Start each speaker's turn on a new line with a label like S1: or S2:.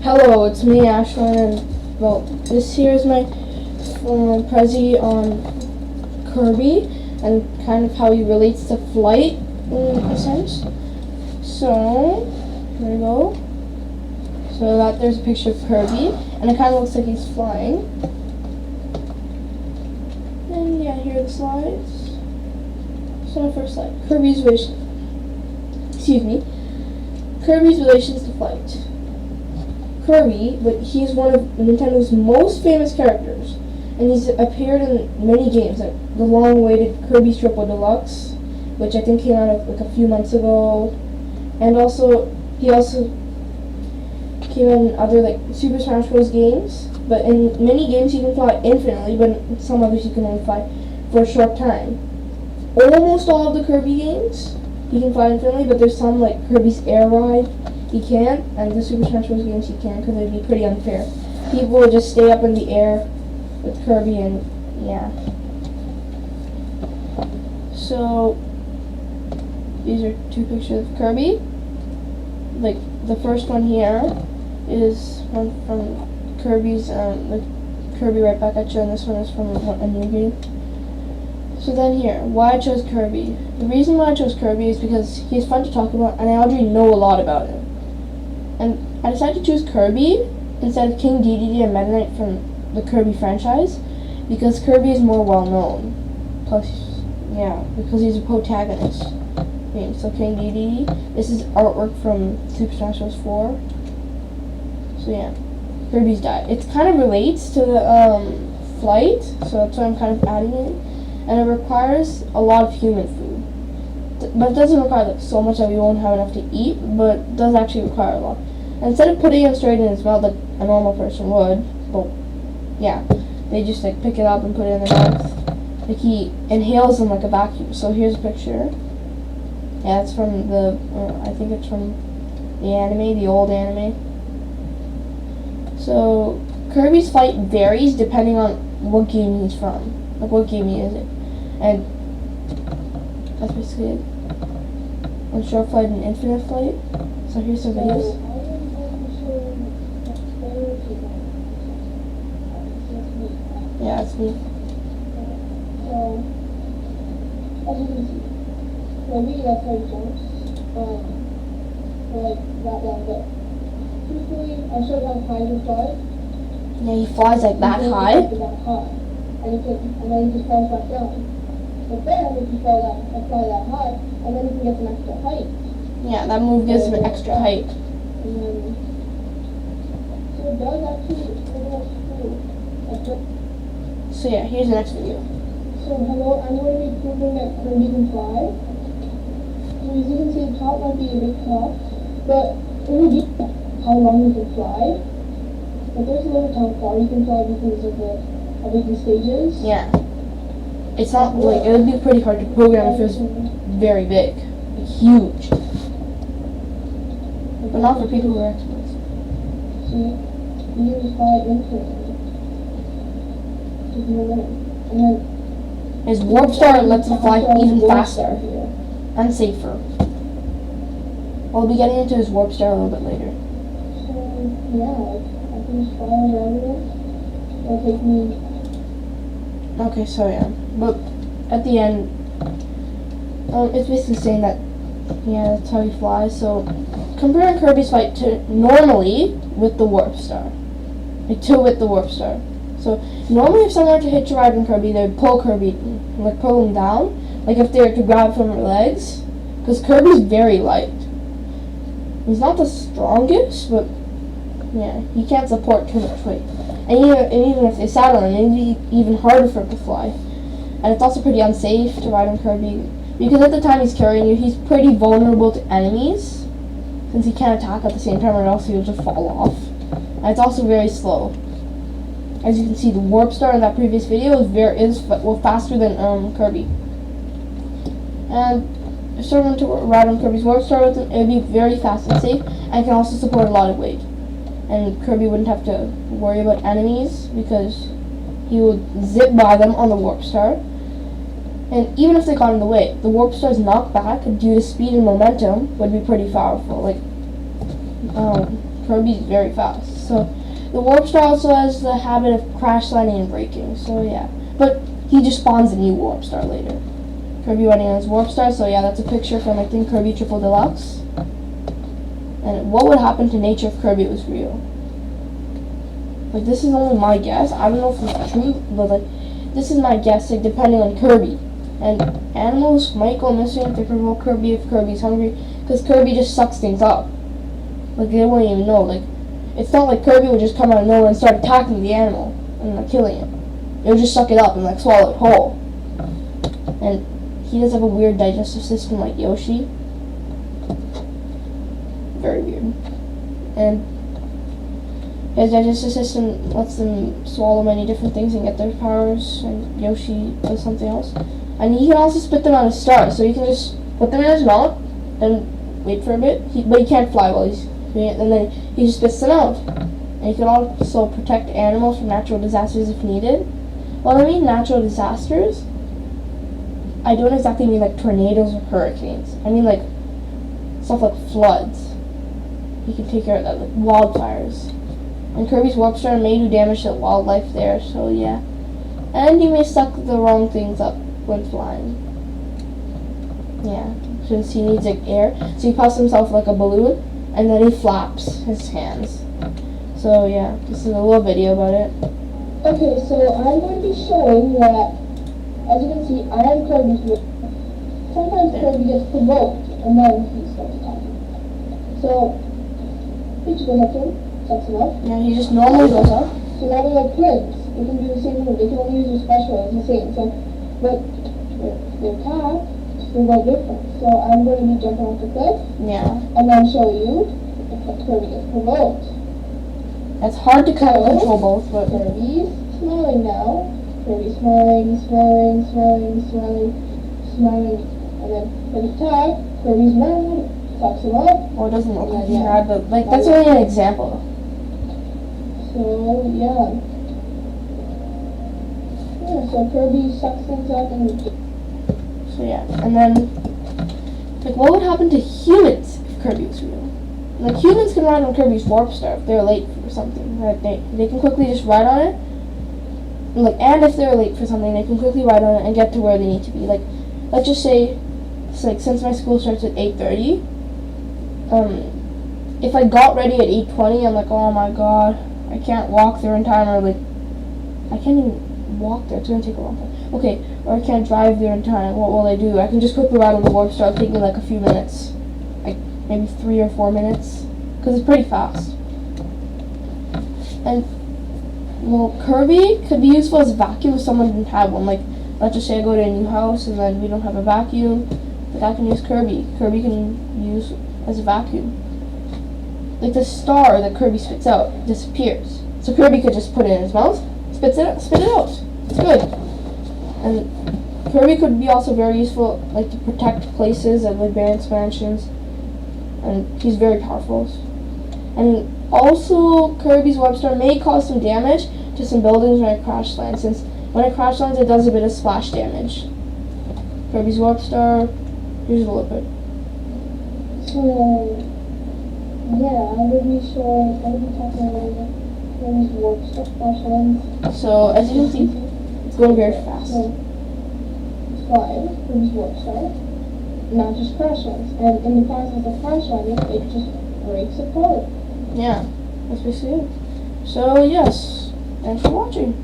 S1: Hello, it's me, Ashlyn, and well, this here is my Prezi on Kirby and kind of how he relates to flight in a sense. So, here we go. So there's a picture of Kirby, and it kind of looks like he's flying. And yeah, here are the slides. So my first slide, Kirby's relations to flight. Kirby, but he's one of Nintendo's most famous characters, and he's appeared in many games, like the long-awaited Kirby's Triple Deluxe, which I think came out like a few months ago, and he also came in other like Super Smash Bros. Games. But in many games he can fly infinitely, but in some others he can only fly for a short time. Almost all of the Kirby games he can fly infinitely, but there's some like Kirby's Air Ride he can't, and the Super Smash Bros. Games he can, because it'd be pretty unfair. People would just stay up in the air with Kirby, and yeah. So these are two pictures of Kirby. Like the first one here is one from Kirby's like Kirby Right Back at You, and this one is from a new game. So then here, why I chose Kirby. The reason why I chose Kirby is because he's fun to talk about, and I already know a lot about him. And I decided to choose Kirby instead of King Dedede and Meta Knight from the Kirby franchise, because Kirby is more well known. Plus, yeah, because he's a protagonist. Okay, so King Dedede. This is artwork from Super Smash Bros. 4. So yeah, Kirby's died. It kind of relates to the flight, so that's why I'm kind of adding it. And it requires a lot of human food. But it doesn't require like so much that we won't have enough to eat, but it does actually require a lot. And instead of putting it straight in his mouth like a normal person would, well, yeah, they just like pick it up and put it in their mouth. Like he inhales them like a vacuum. So here's a picture. Yeah, it's from the, I think it's from the anime, the old anime. So Kirby's flight varies depending on what game he's from. Like what game he is in. And that's basically it. On short flight and infinite flight. So here's some videos. Yeah, it's me.
S2: So, as you can see, Kirby, that's how he jumps. For like that long, but truthfully, I showed how high he flies.
S1: Yeah, he flies like that high.
S2: That high. And then he just falls back down. But then if you fly that high, and then you can get some extra height.
S1: Yeah, that move gives him extra height.
S2: And then, so it does actually, cool.
S1: So yeah, here's the next video.
S2: So hello, I'm going to be proving that Kirby can fly. So as you can see, the top might be a bit tough, but it would be how long you can fly. But there's a limit to how far you can fly because of how big the stage is.
S1: Yeah. It's not like, it would be pretty hard to program if it was very big. Like, huge. But not for people who are experts.
S2: See, you can just fly infinitely. Just no limit. And then
S1: his warp star lets him fly even faster and safer. We'll be getting into his warp star a little bit later.
S2: So yeah, I can just fly around it. It'll take me.
S1: Okay, so yeah, but at the end, it's basically saying that, yeah, that's how he flies. So comparing Kirby's flight to normally with the warp star, with the warp star. So normally, if someone were to hitch a ride on Kirby, they would pull Kirby, like pull him down, like if they were to grab from her legs, because Kirby's very light. He's not the strongest, but yeah, he can't support too much weight. And even if they sat on him, it'd be even harder for him to fly. And it's also pretty unsafe to ride on Kirby, because at the time he's carrying you, he's pretty vulnerable to enemies, since he can't attack at the same time or else he will just fall off. And it's also very slow. As you can see, the warp star in that previous video is faster than Kirby. And if someone to ride on Kirby's warp star with him, it would be very fast and safe, and can also support a lot of weight. And Kirby wouldn't have to worry about enemies because he would zip by them on the warp star. And even if they got in the way, the warp star's knockback due to speed and momentum would be pretty powerful. Like, Kirby's very fast. So the warp star also has the habit of crash landing and breaking. So yeah, but he just spawns a new warp star later. Kirby running on his warp star. So yeah, that's a picture from I think Kirby Triple Deluxe. And what would happen to nature if Kirby was real? Like, this is only my guess. I don't know if it's true, but like, this is my guess. Like, depending on Kirby, and animals might go missing if they provoke Kirby if Kirby's hungry, because Kirby just sucks things up. Like, they won't even know. Like, it's not like Kirby would just come out of nowhere and start attacking the animal and like killing it. It would just suck it up and like swallow it whole. And he does have a weird digestive system like Yoshi. Very weird. And his digestive system lets them swallow many different things and get their powers, and Yoshi does something else. And he can also spit them out of stars, so you can just put them in his mouth and wait for a bit. But he can't fly while he's doing it, and then he just spits them out. And he can also protect animals from natural disasters if needed. When I mean natural disasters, I don't exactly mean like tornadoes or hurricanes. I mean like stuff like floods. He can take care of that, like wildfires. And Kirby's warp star may do damage to wildlife there, so yeah. And he may suck the wrong things up when flying. Yeah, since he needs like air. So he puffs himself like a balloon, and then he flaps his hands. So yeah, this is a little video about it.
S2: Okay, so I'm going to be showing that, as you can see, I am Kirby's warp. Sometimes Kirby gets provoked, and then he starts talking. So, he just goes up to him. That's enough.
S1: Yeah, he just normally goes up.
S2: So now they're like twins. They can do the same thing. They can only use their special as the same. So, but their attack is no different. So I'm going to be jumping off the cliff.
S1: Yeah.
S2: And then show you if Kirby gets provoked.
S1: It's hard to kind of control both, but
S2: Kirby's smiling now. Kirby's smiling, smiling, smiling, smiling, smiling. And then for the attack, Kirby's mad. Sucks him up.
S1: Or it doesn't look like he's mad, but like that's only an example.
S2: So yeah. Yeah, so Kirby sucks things up and
S1: So yeah, and then like what would happen to humans if Kirby was real? Like humans can ride on Kirby's warp star if they're late for something. Right? They can quickly just ride on it. And if they're late for something, they can quickly ride on it and get to where they need to be. Like, let's just say, it's like since my school starts at 8:30. If I got ready at 8:20, I'm like, oh my god, I can't walk there in time, or like, I can't even walk there, it's gonna take a long time. Okay, or I can't drive there in time, what will I do? I can just quickly ride on the warp star, it'll take me like a few minutes, like maybe 3 or 4 minutes, because it's pretty fast. And, well, Kirby could be useful as a vacuum if someone didn't have one, like, let's just say I go to a new house and then we don't have a vacuum, like I can use Kirby. Kirby can use as a vacuum. Like the star that Kirby spits out disappears. So Kirby could just put it in his mouth, spit it out. It's good. And Kirby could be also very useful, like to protect places of advanced mansions. And he's very powerful. And also Kirby's warp star may cause some damage to some buildings when it crash lands, since when it crash lands it does a bit of splash damage. Kirby's warp star, here's a little bit.
S2: So, yeah, I would be sure I would be talking about Kirby's warp star specials.
S1: So, as you can see, it's going very fast.
S2: So, it's fine, Kirby's warp star, not just crash lands. And in the process of crash landing, it just breaks apart.
S1: Yeah, that's basically it. So, yes, thanks for watching.